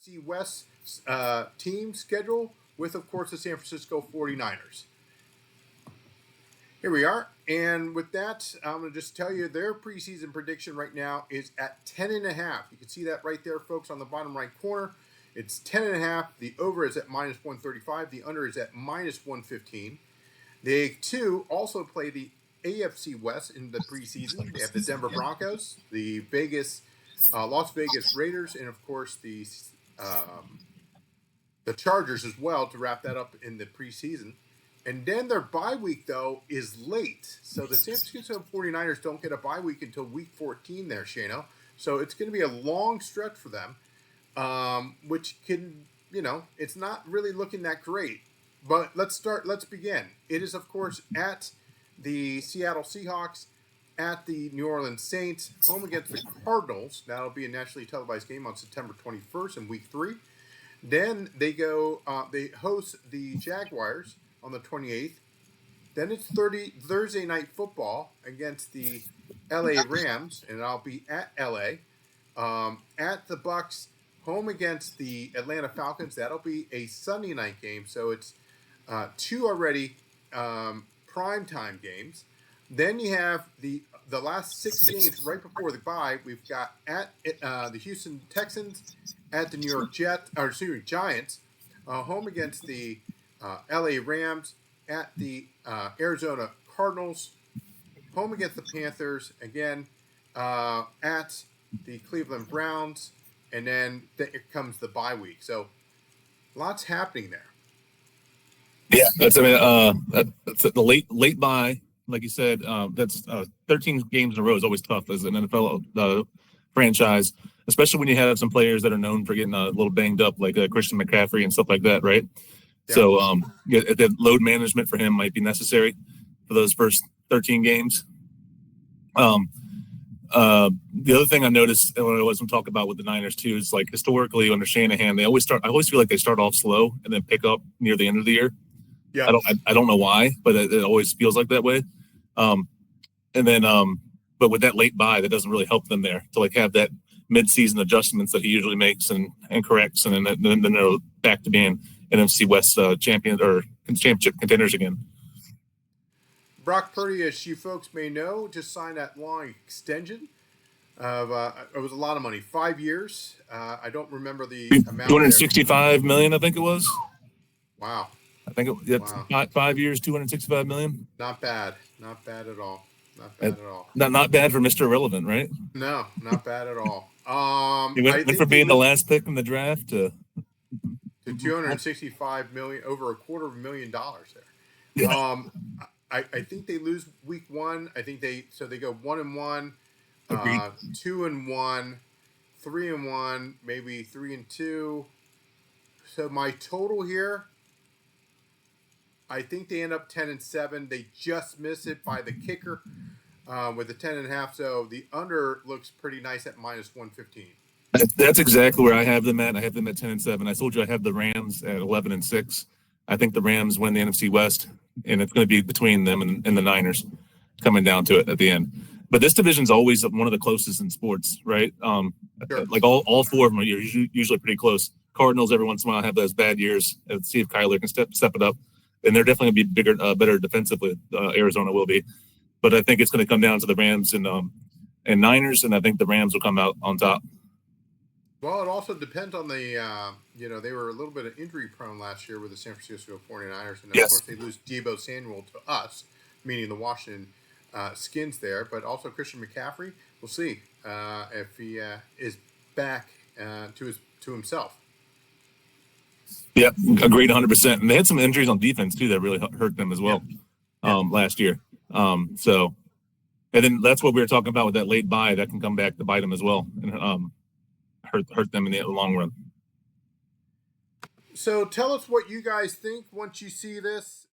NFC West team schedule with, of course, the San Francisco 49ers. Here we are. And with that, I'm going to just tell you their preseason prediction right now is at 10.5. You can see that right there, folks, on the bottom right corner. It's 10.5. The over is at minus 135. The under is at minus 115. They, too, also play the AFC West in the preseason. They have the Denver Broncos, the Las Vegas Raiders, and, of course, the Chargers as well to wrap that up in the preseason. And then their bye week, though, is late. So the San Francisco 49ers don't get a bye week until week 14 there, Shano. So it's going to be a long stretch for them, which can, it's not really looking that great. But let's begin. It is, of course, at the Seattle Seahawks, at the New Orleans Saints, home against the Cardinals. That'll be a nationally televised game on September 21st in week 3. Then they host the Jaguars on the 28th. Then it's Thursday night football against the LA Rams, and I'll be at LA. At the Bucs, home against the Atlanta Falcons. That'll be a Sunday night game, so it's 2 already primetime games. Then you have the last 6 games right before the bye. We've got at the Houston Texans, at the New York Giants, home against the LA Rams, at the Arizona Cardinals, home against the Panthers, again at the Cleveland Browns, and then there comes the bye week. So lots happening there. Yeah, that's the late bye, like you said. That's 13 games in a row is always tough as an NFL franchise, especially when you have some players that are known for getting a little banged up, like Christian McCaffrey and stuff like that, right? Yeah. So the load management for him might be necessary for those first 13 games. The other thing I noticed when I was talking about with the Niners too is, like, historically under Shanahan, I always feel like they start off slow and then pick up near the end of the year. Yeah, I don't know why, but it always feels like that way. And then but with that late bye, that doesn't really help them there to like have that mid-season adjustments that he usually makes and corrects, and then they're back to being NFC West championship contenders again. Brock Purdy, as you folks may know, just signed that long extension of it was a lot of money, 5 years. I don't remember the amount. $265 million, I think it was. Wow. I think wow. 5 years, $265 million. Not bad at all. Not bad for Mr. Irrelevant, right? No, not bad at all. He went from being the last pick in the draft to $265 million, over $250,000 there. Yeah. I think they lose week 1. I think they go 1-1, 2-1, 3-1, maybe 3-2. So my total here, I think they end up 10-7. They just miss it by the kicker with the 10.5. So the under looks pretty nice at minus 115. That's exactly where I have them at. I have them at 10-7. I told you I have the Rams at 11-6. I think the Rams win the NFC West, and it's going to be between them and the Niners coming down to it at the end. But this division's always one of the closest in sports, right? Sure. Like all 4 of them are usually pretty close. Cardinals every once in a while have those bad years. Let's see if Kyler can step it up. And they're definitely going to be better defensively. Arizona will be. But I think it's going to come down to the Rams and Niners, and I think the Rams will come out on top. Well, it also depends on the, they were a little bit of injury prone last year with the San Francisco 49ers. And, of course, they lose Deebo Samuel to us, meaning the Washington Skins there. But also Christian McCaffrey, we'll see if he is back to himself. Yeah, agreed 100%. And they had some injuries on defense, too, that really hurt them as well last year. And then that's what we were talking about with that late bye. That can come back to bite them as well and hurt them in the long run. So tell us what you guys think once you see this.